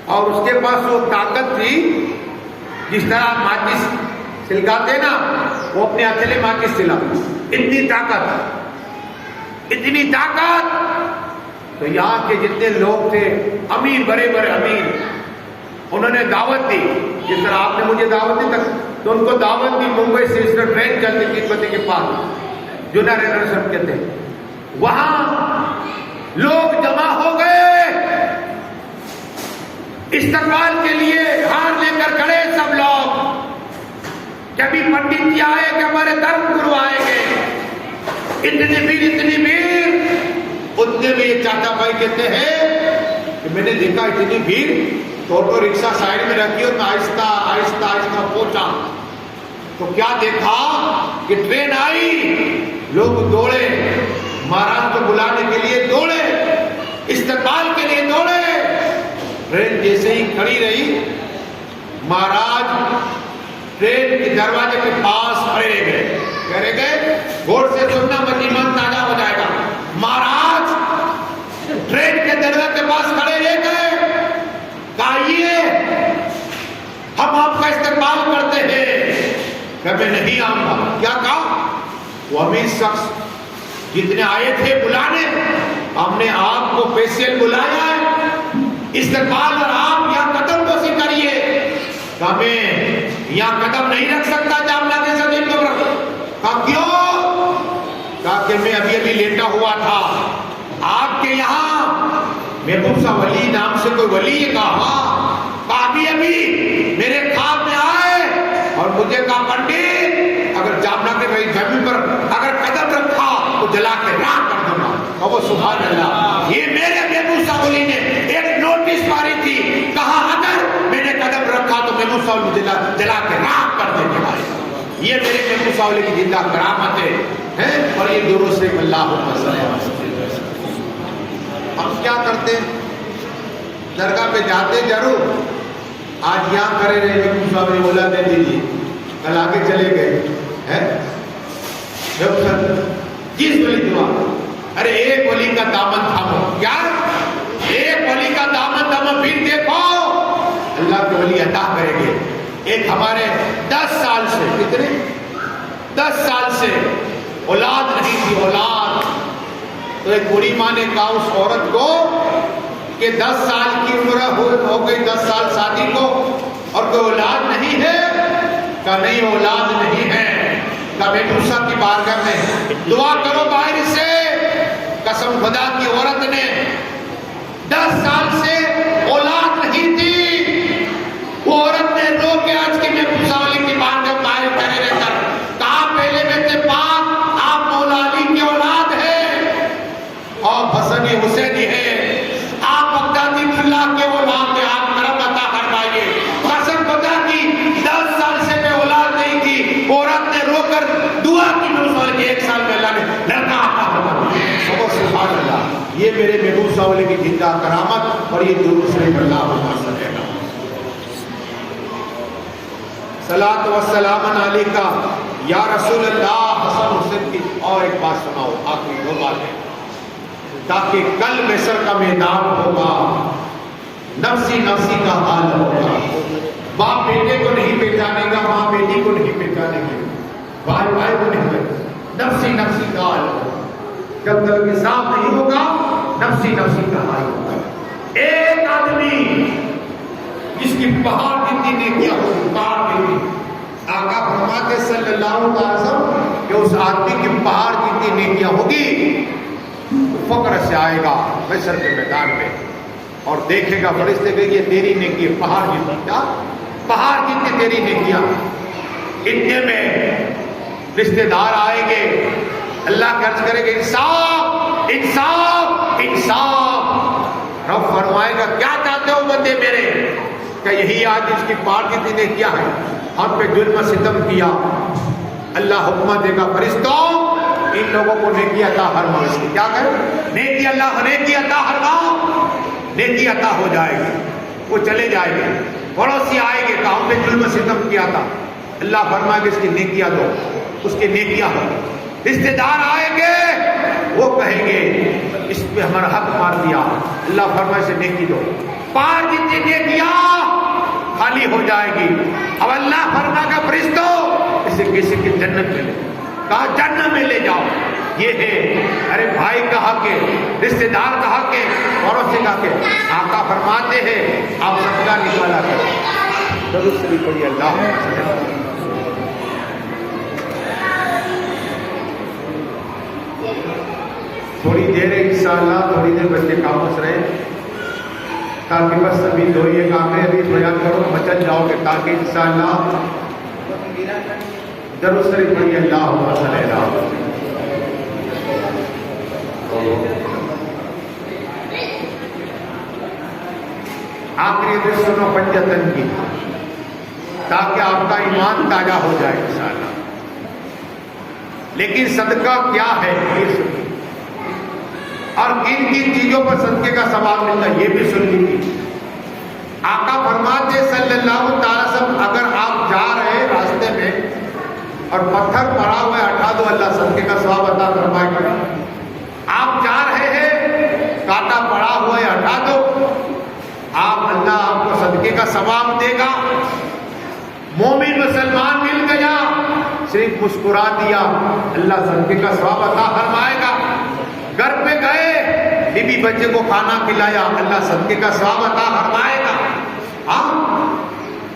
اور اس کے پاس وہ طاقت تھی جس طرح ماچس سلگاتے نا, وہ اپنے اکیلے ماچس سلا, اتنی طاقت. تو یہاں کے جتنے لوگ تھے امیر, بڑے بڑے امیر, انہوں نے دعوت دی, جس طرح آپ نے مجھے دعوت دی تک, تو ان کو دعوت دی. ممبئی سے اس طرح ٹرین چلتی تھی پتے کے پاس جو نریندر سب کے تھے, وہاں لوگ جمع ہو گئے استقبال کے لیے, ہار لے کر کھڑے سب لوگ. کبھی پنڈت جی آئے کہ ہمارے دھرم گرو آئیں گے, اتنی بھیڑ. اتنے میں یہ چاچا بھائی کہتے ہیں کہ میں نے دیکھا اتنی بھیڑ, تو آٹو رکشہ سائڈ میں رکھی اور میں آہستہ آہستہ پہنچا. تو کیا دیکھا کہ ٹرین آئی, لوگ دوڑے, مہاراج کو بلانے کے لیے دوڑے, استقبال کے لیے دوڑے. ٹرین جیسے ہی کھڑی رہی, مہاراج ٹرین کے دروازے کے پاس کھڑے گئے, کہہ گئے غور سے سننا, ایمان تازہ ہو جائے گا. مہاراج ٹرین کے دروازے کے پاس کھڑے رہ گئے, کہیے ہم آپ کا استقبال کرتے ہیں. کہ میں نہیں آؤں گا. کیا کہا؟ وہ امیر شخص جتنے آئے تھے بلانے, ہم نے آپ کو پیسے بلایا ہے استقبال, اور آپ یہاں قدم کوشی کریے. کہ میں یہاں قدم نہیں رکھ سکتا, جاملہ کے زمین پر. میں ابھی لیٹا ہوا تھا، آپ کے یہاں محبوب صاحب ولی نام سے کوئی ولی ہے؟ کہا ابھی میرے خواب میں آئے اور مجھے کہا پنڈت اگر جامنا کے بھائی زمین پر اگر قدم رکھا تو جلا کے راکھ کر دوں گا۔ وہ سبحان اللہ، یہ میرے محبوب صاحب ولی نے ایک نوٹس ماری تھی، کہا اگر میں نے قدم رکھا تو محبوب صاحب مجھے جلا کے راکھ کر دیں گے۔ یہ میرے محبوب صاحب ولی کی زندہ کرامت ہے، اور یہ درود شریف اللہم صلی اللہ علیہ وسلم۔ ہم کیا کرتے ہیں؟ درگاہ پہ جاتے ضرور، آج یہاں کھڑے رہے محبوب صاحب نے بولا دے دیجیے، کل آگے چلے گئے جس ولی دعا، ارے ایک ولی کا دامن تھامو، کیا ایک ولی کا دامن تھامو، پھر دیکھو اللہ کے ولی عطا کریں گے۔ ایک ہمارے 10 سال سے، کتنے 10 سال سے اولاد نہیں تھی، اولاد، تو ایک بڑی ماں نے کہا اس عورت کو کہ 10 سال کی عمر ہو گئی، 10 سال شادی کو، اور کوئی اولاد نہیں ہے؟ کہا نہیں اولاد نہیں ہے۔ کہا محبوب صاحب کی بارگاہ میں دعا کرو باہر سے۔ قسم خدا کی عورت نے 10 سال سے اولاد نہیں تھی، وہ عورت نے رو کے آج کی محبوب صاحب علی کی بارگاہ باہر کھڑے رہ کر کہا پہلے بیٹے پاک آپ مولا علی کی اولاد ہے اور حسنی حسینی ہے، آپ بغدادی اللہ کے اولاد ہیں، آپ کرم عطا فرمائیے۔ قسم خدا کی 10 سال سے میں اولاد نہیں تھی، عورت نے رو کر دعا کی، کہ 1 سال میں اللہ نے لڑکا عطا فرمایا۔ سبحان اللہ، یہ میرے محبوب صاحب علی کی زندہ کرامت، اور یہ درود شریف اللہم صلی اللہ علیہ وسلم۔ صلاۃ و سلام علیکہ یا رسول اللہ۔ حسن حسین کی اور ایک بات سناؤ، آخری 2 باتیں، تاکہ کل محشر کا میدان ہوگا، نفسی نفسی کا حال ہوگا، باپ بیٹے کو نہیں پہچانے گا، ماں بیٹی کو نہیں پہچانے گی، بھائی بھائی کو نہیں پہچانے گا، نفسی نفسی کا حال ہوگا۔ جب تک حساب نہیں ہوگا نفسی نفسی کا حال ہوگا۔ ایک آدمی جس کی پہاڑ جتنی نیکیاں ہوگی، پہاڑ جتنی، آقا فرماتے صلی اللہ علیہ وسلم کہ اس آدمی کی پہاڑ جتنی نیکیاں ہوگی، فقر سے آئے گا محشر کے میدان میں اور دیکھے گا فرشتے کہ یہ تیری نیکی پہاڑ جتنی، کیا پہاڑ جتنی تیری نیکیاں۔ اتنے میں رشتے دار آئیں گے، اللہ عرض کرے گا انصاف انصاف انصاف۔ رب فرمائے گا کیا چاہتے ہو بندے میرے؟ کہ یہی آج اس کی پہاڑ جتنی نیکیاں ہیں، ہم پہ ظلم ستم کیا، اللہ حکم دے گا فرشتوں ان لوگوں کو نیکی عطا فرماؤ۔ اس کی کیا کریں؟ نیکی اللہ نیکی عطا فرماؤ، نیکی عطا ہو جائے گی، وہ چلے جائیں گے۔ پڑوسی آئیں گے کہ ہم نے ظلم ستم کیا تھا، اللہ فرمائے گا اس کی نیکیاں دو، اس کی نیکیاں ہو۔ رشتے دار آئیں گے، وہ کہیں گے اس پہ ہمارا حق مار دیا، اللہ فرمائے سے نیکی دو، پار جتنی نیکیاں خالی ہو جائے گی۔ اب اللہ فرمائے گا فرشتوں اسے کسی کی جنت میں لے، کہا جنت میں لے جاؤ۔ یہ ہے ارے بھائی کا حق ہے، رشتے دار کا حق ہے، پڑوسی کا حق ہے۔ آقا فرماتے ہیں آپ صدقہ نکالا کرو، درود شریف پڑھیے اللہ۔ تھوڑی دیر انشاءاللہ، تھوڑی دیر بچے خاموش رہے تاکہ بس ابھی 2 یہ کام ہے، ابھی بیان کرو بچت جاؤ گے، تاکہ انشاءاللہ درود شریف پڑھیے اللہم صلی اللہ علیہ وسلم۔ آخری دن سنو پنجتن کی، تاکہ آپ کا ایمان تازہ ہو جائے انشاءاللہ۔ لیکن صدقہ کیا ہے یہ سنیے، اور کن کن چیزوں پر صدقے کا ثواب ملتا ہے یہ بھی سن لیجیے۔ آقا فرماتے صلی اللہ تعالی وسلم اگر آپ جا رہے راستے میں اور پتھر پڑا ہوا ہے ہٹا دو، اللہ صدقے کا ثواب عطا فرمائے گا۔ آپ جا رہے ہیں کانٹا پڑا ہوا ہے ہٹا دو، اللہ آپ کو صدقے کا ثواب دے گا۔ مومن مسلمان مل گیا، صرف مسکرا دیا، اللہ صدقے کا ثواب عطا فرمائے گا۔ گھر پہ گئے، بیوی بچے کو کھانا کھلایا، اللہ صدقے کا ثواب عطا فرمائے گا۔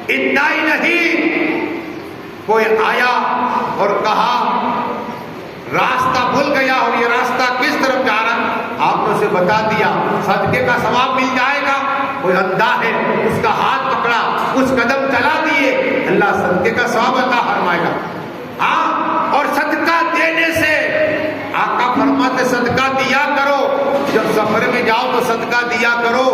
اتنا ہی نہیں، کوئی آیا اور کہا راستہ بھول گیا ہو یہ راستہ کس طرف جا رہا، آپ نے اسے بتا دیا، صدقے کا ثواب مل جائے گا۔ کوئی اندھا ہے، اس کا ہاتھ پکڑا، کچھ قدم چلا دیے، اللہ صدقے کا ثواب عطا فرمائے گا۔ ہاں، اور صدقہ دینے سے آقا فرماتے صدقہ دیا کرو، جب سفر میں جاؤ تو صدقہ دیا کرو،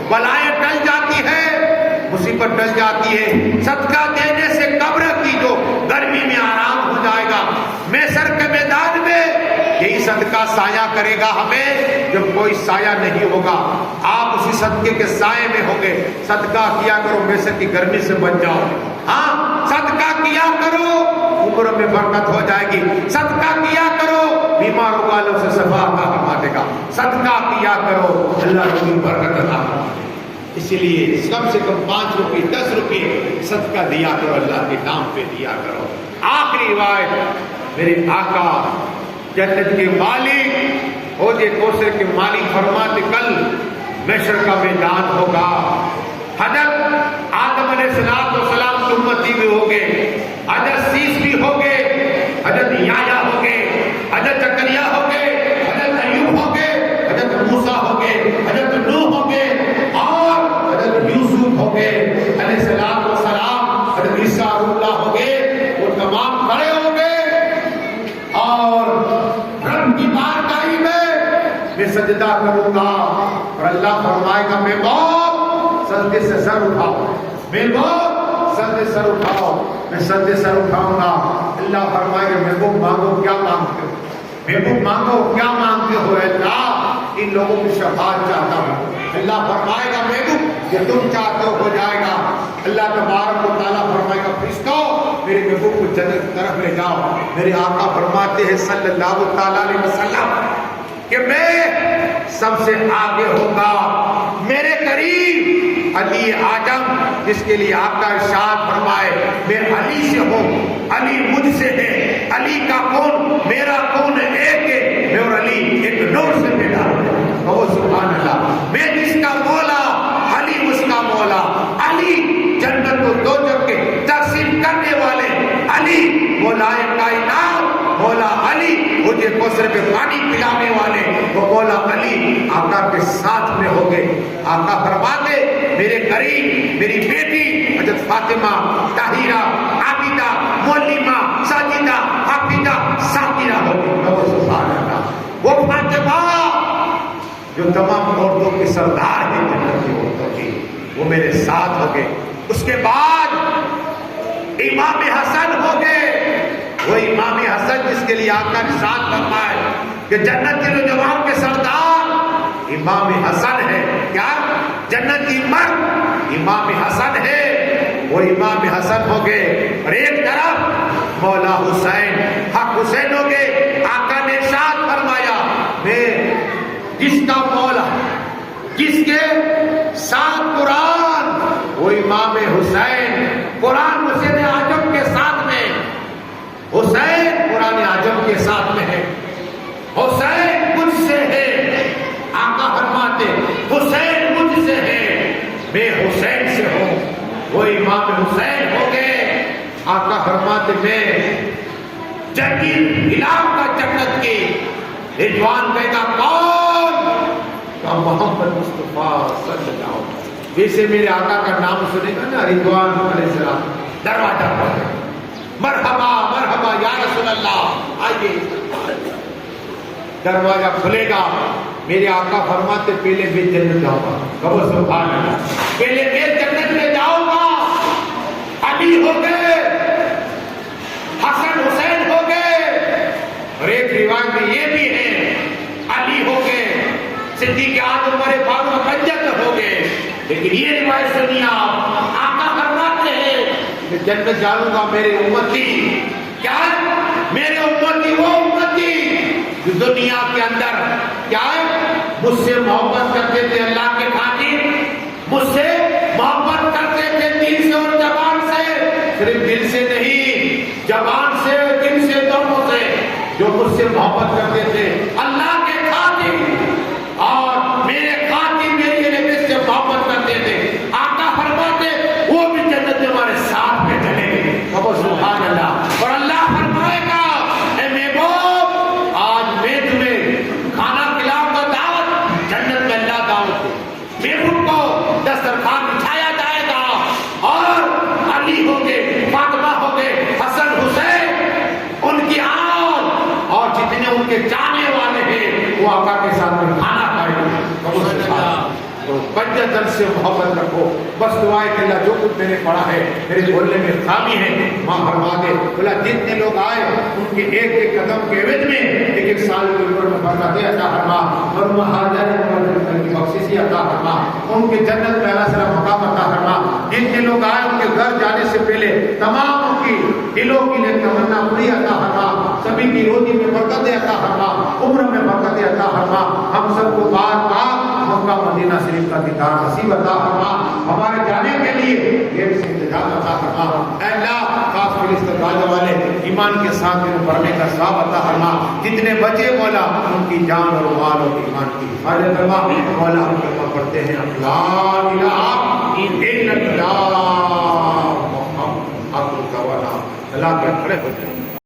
بلائیں ٹل جاتی ہے، مصیبت ٹل جاتی ہے۔ صدقہ دینے سے قبر کی جو گرمی میں آرام ہو جائے گا، محشر کے میدان میں یہی صدقہ سایہ کرے گا ہمیں جب کوئی سایہ نہیں ہوگا۔ آپ اسی صدقے کے سائے میں ہوں گے۔ صدقہ کیا کرو، محشر کی گرمی سے بچ جاؤ۔ ہاں، صدقہ کیا کرو، عمر میں برکت ہو جائے گی۔ صدقہ کیا کرو، بیماروں والوں سے شفا عطا فرما دے گا۔ صدقہ کیا کرو، اللہ کی برکت عطا فرما دے گا۔ اسی لیے کم سے کم 5 روپے 10 روپے صدقہ دیا کرو، اللہ کے نام پہ دیا کرو۔ آخری روایت، میرے آقا جنت کے مالک حوض کوثر کے مالک فرماتے کل محشر کا میدان ہوگا، حضرت آدم علیہ السلام کی امتی بھی ہوگے، حضرت سیس بھی ہوگے، حضرت یحییٰ ہوگے، حضرت زکریا ہوگے، حضرت ایوب ہوگے، حضرت موسیٰ ہوگے، حضرت نوح ہوگے، اور حضرت یوسف ہوگے علیہ السلام، حضرت عیسیٰ اللہ ہوگے، وہ تمام کھڑے ہوں گے اور رب کی بارگاہ میں سجدہ کروں گا، اور اللہ فرمائے گا میں بہت سجدے سے سر اٹھاؤ، میں بہت سجدے سر اٹھاؤ، میں سجدے سر اٹھاؤں گا۔ اللہ فرمائے گا محبوب مانگو کیا مانگتے ہو، محبوب مانگو کیا مانگتے ہو، اللہ ان لوگوں کی شفاعت چاہتا ہوں۔ اللہ فرمائے گا محبوب یہ تم چاہتے ہو جائے گا۔ اللہ تبارک و تعالیٰ فرمائے گا فرشتوں میرے محبوب کو جنت کی طرف لے جاؤ۔ میرے آقا فرماتے ہیں صلی اللہ تعالیٰ علیہ وسلم کہ میں سب سے آگے ہوگا، میرے قریب علی اعظم جس کے لیے آپ کا ارشاد فرمائے میں علی سے ہوں، علی مجھ سے ہے، علی کا کون میرا کون ایک ہے، میں اور علی ایک نور سے پیدا ہے۔ کہو سبحان اللہ۔ میں جس کا مولا علی اس کا مولا، علی جنت و دوزخ کے تقسیم کرنے والے، علی مولا کائنات، مولا علی مجھے کوثر پہ پانی پلانے والے، وہ مولا علی آقا کے ساتھ میں ہو گئے۔ آقا فرماتے میرے قریب میری بیٹی حضرت فاطمہ، طاہرہ، عابدہ، معلمہ، ساجدہ، حافظہ، ذاکرہ ہو گئی۔ سبحان اللہ۔ وہ فاطمہ جو تمام عورتوں کی سردار ہے جنت کی عورتوں کی، وہ میرے ساتھ ہو گئے۔ اس کے بعد امام حسن ہو گئے، وہ امام حسن جس کے لیے آقا نے ساتھ فرمائے کہ جنت کے نوجوان کے سردار امام حسن ہے۔ کیا جنت کی مرد امام حسن ہے، وہ امام حسن ہو گئے۔ اور ایک طرف مولا حسین، حق حسین ہو گئے۔ آقا نے ارشاد فرمایا میں جس کا مولا، جس کے ساتھ قرآن، وہ امام حسین، قرآن حسین اعظم کے ساتھ میں، حسین قرآن اعظم کے ساتھ میں ہے، حسین مجھ سے ہے۔ آقا فرماتے حسین مجھ سے ہے، میں حسین سے ہوں، وہ امام حسین ہو گئے۔ آقا فرماتے میں جنگی غلام کا جنت کی رضوان کہے گا کون؟ کہ محمد مصطفیٰ صلی اللہ علیہ وسلم۔ جیسے میرے آقا کا نام سنے گا نا رضوان علیہ السلام، دروازہ پر مرحبا مرحبا یا رسول اللہ، آئیے۔ دروازہ کھلے گا، میرے آقا فرماتے پہلے میں جنت جاؤں گا۔ کہو سبحان اللہ۔ پہلے میں جنت میں جاؤں گا۔ علی ہو گئے، حسن حسین ہو گئے، اور ایک روایت میں یہ بھی ہے علی ہو گئے، صدیق اعظم عمر فاروق جنت ہو گئے۔ لیکن یہ روایت سنیے آپ، آقا فرماتے ہیں کہ جنت جاؤں گا میرے امتی، کیا میرے امتی وہ امتی جو دنیا کے اندر کیا ہے مجھ سے محبت کرتے تھے اللہ کے خاطر، مجھ سے محبت کرتے تھے دل سے اور زبان سے، صرف دل سے نہیں، زبان سے، دل سے، دونوں سے، جو مجھ سے محبت کرتے تھے اللہ کے خاطر اور میرے خاطر میری نبی سے محبت کرتے تھے، آقا فرماتے وہ بھی جنت ہمارے ساتھ میں چلے گئے۔ سبحان اللہ۔ اور اللہ فرمائے گا اے محبوب دسترخوان بچھایا جائے گا اور علی ہو گئے، فاطمہ ہو گئے، حسن حسین، ان کی آل اور جتنے ان کے جانے والے ہیں وہ آقا کے ساتھ میں کھانا کھائیں گے۔ تو پنجتن سے محبت رکھو۔ بس دعائے کہ اللہ جو کچھ میں نے پڑھا ہے میرے بولنے میں خامی ہے ماں فرما دے۔ بولا جتنے لوگ آئے ان کے ایک ایک قدم کے عوض میں ایک ایک سال کی عمر میں برکتیں عطا فرما اور مہاجر کی بخششی عطا فرما، ان کے جنت میں اللہ تعالی مقام عطا فرما۔ جتنے لوگ آئے ان کے گھر جانے سے پہلے تمام ان کی دلوں کی نیک تمنا پوری عطا فرما، سبھی کی روزی میں برکتیں عطا فرما، عمر میں برکتیں عطا فرما۔ ہم سب کو بار بار مکہ مدینہ شریف کا دیدار نصیب عطا فرما، ہمارے جانے کے لیے دیر سے انتظام عطا فرما۔ اے اللہ خاص کر استقبال والے ایمان کے ساتھ انہیں پڑھنے کا ثواب عطا فرما، جتنے بچے مولا ان کی جان اور مال اور ایمان کی حفاظت فرما۔ مولا ہم کلمہ پڑھتے ہیں لا الہ الا اللہ محمد عبدہ و رسولہ۔ اللہ کے کھڑے ہو جائیں۔